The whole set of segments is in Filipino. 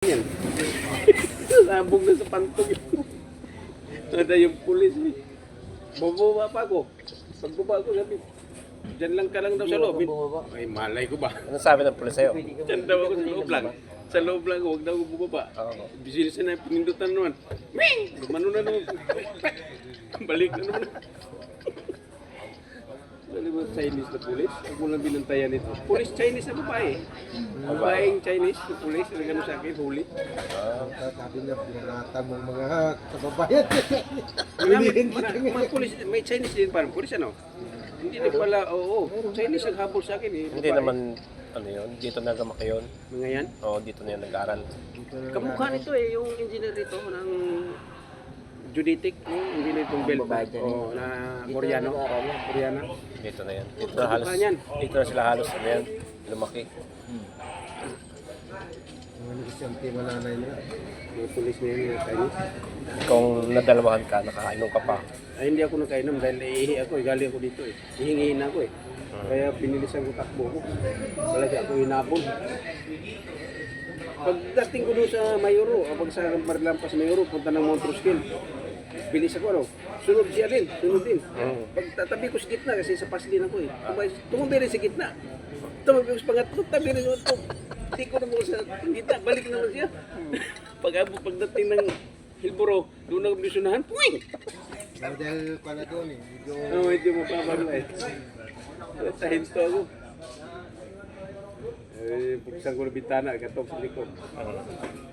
yan. Sabog na sa pantog yun. Ada yung pulis eh. Bumaba pa ako. Pagbaba ko sabi, dyan lang ka lang daw sa loob. Ay, malay ko ba? Ano sabi ng pulis sa'yo? Dyan daw ako sa loob lang. Sa loob lang ako, huwag daw ako bumaba. Bisis na pinindutan naman. Ming! Gumano na naman. Balik na naman. Ano ba Chinese na pulis? Huwag mo lang binantayan ito. Pulis Chinese na babae. Babaeng Chinese na pulis. Ano gano'n sa akin? Huli. Sabi niya, pinanatan mong mga kababayan. Mga pulis, may Chinese din parang pulis ano? Hindi din pala, oo. Chinese ang habol sa akin eh. Hindi naman, ano yun, dito na gamaki yun. Mga yan? Oo, dito na yan nag-aral. Kamukha nito eh, yung engineer dito ng Juditic, yung engineer itong belt oh, na Koreano. Koreana. Dito na yan. Dito na halos, Kamukha niyan. dito na sila halos, ano yan, lumaki. Ang isang team nanay nila. Yung pulis na yun, yung Chinese. Kung nadalawahan ka, nakakainom ka pa. Ay, hindi ako nakainom dahil naiihi ako eh. Galing ako dito eh. Hihingihin ako eh. Kaya pinilisan ko takbo ko. Palagi ako hinabol. Pagdating ko doon sa Mayoro, pag sa Marlampas Mayoro, punta ng Mount Roskill. Bilis ako ano. Sunod siya din. Sunod din. Pagtatabi ko sa gitna kasi sa paslin ako eh. Tumabi rin sa gitna. Tumabi ko sa pangatlo, tabi rin ako. Hindi ko naman sa gitna. Balik naman siya. Pagdating ng Hilburo, doon ako bilisunahan. Puwing! Dahil pala doon eh. Medyo mapapalo eh. Tahinto ako. Buksan ko na bitana, katok sa likod.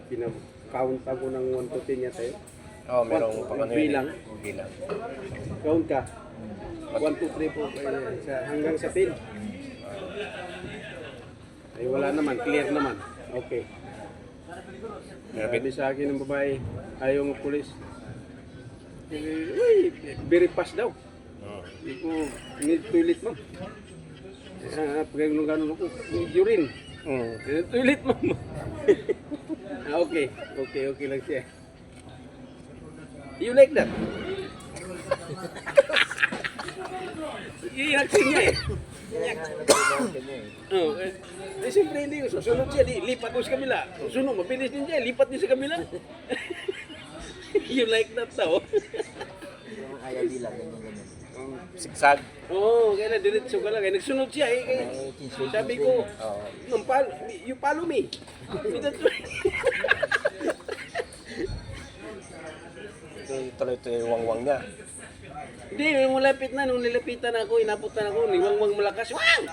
Pinaka-count ako ng 1 to 10 yata yun. Oo, merong pang ano yun. Bilang. Bilang. Count ka. 1, 2, 3 po. Hanggang sa 10. Ay wala naman, clear naman. Okay. Sabi sa akin ng babae, ayaw ng pulis. Uy, very fast daw. Hindi ko, need toilet mo. Pagkaganon ako, urine. Toilet mo. Okay, okay lang siya. You like that? I-acting niya eh. Siyempre hindi ko. Susunod siya, lipat ko sa kabila. Susunod, mabilis din siya, lipat din sa kabila. You like that daw? Kaya bilang ganyan. Sigsag. Oo, kaya na diretso ka lang. Kaya nagsunod siya eh. Sabi ko, you follow me. Tuloy-tuloy yung wangwang niya. Hindi, nung malapit na, nung nilapitan ako, inaputan ako, niwangwang malakas. Wang!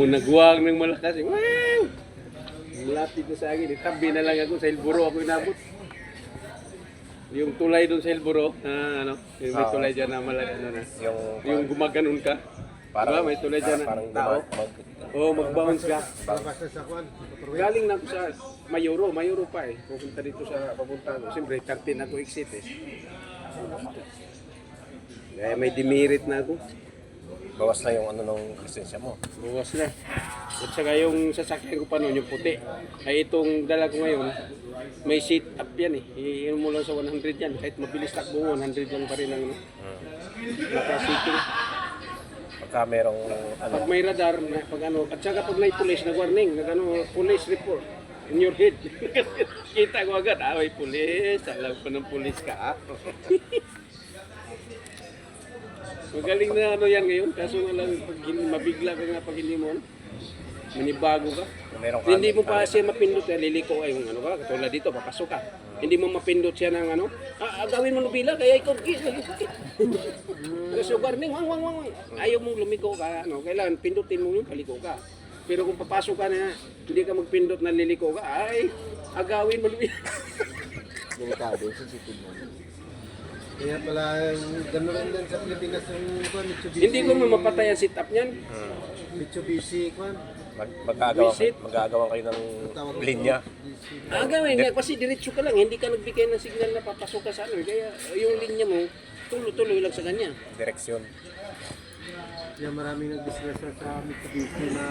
Nagwang ng malakas. Wang! Malapit na sa akin, tabi na lang ako sa Hilburo ako inabot. Yung tulay doon sa Hilburo, ano, yung may tulay dyan na malaki, ano na. Yung gumaganon ka. Parang, diba? May tulay dyan na. parang Tao. Oo, mag-bounce ka. Basta sa kwan. Galing na ako sa Mayoro pa eh. Pupunta dito sa papunta ko. Siyempre, 13 ako exit eh. Kaya may demerit na ako. bawas na yung ano ng lisensya mo. Bawas na. At saka yung sasakyan ko pa noon, yung puti. Ay itong dala ko ngayon, may seat up yan eh. Iinom mo lang sa 100 yan. Kahit mabilis takbo, 100 lang pa rin ang naka-sitting. Pagka merong ano, Pag may radar, pag ano, at saka pag may police na warning, nag-ano, police report in your head. Kita ko agad, may police, alam pa ng police ka. Magaling na ano yan ngayon, kaso nga lang pag mabigla ka nga pag hindi mo, manibago ka. merong Hindi mo pa siya mapindot, liliko ay yung ano ka, katulad dito, papasok ka. Hindi mo mapindot siya ng ano, gawin mo nubila, kaya ikaw, kasi warning, wang. Ayaw mong lumiko ka, ano, kailangan pindutin mo yung paliko ka. Pero kung papasok ka na, hindi ka magpindot na liliko ka, ay, agawin mo nubila. Delikado, sensitive mo. Kaya pala, gano'n rin din sa Pilipinas yung kwan, Mitsubishi. Hindi ko mapatay ang sit-up niyan. Mitsubishi, kwan. magagawa kayo ng linya. Agawin nga, kasi diretso ka lang, hindi ka nagbigay ng signal na papasok ka sa ano. Kaya yung linya mo, tuloy-tuloy lang sa kanya. Direksyon. Kaya maraming nag-distress sa Mitsubishi na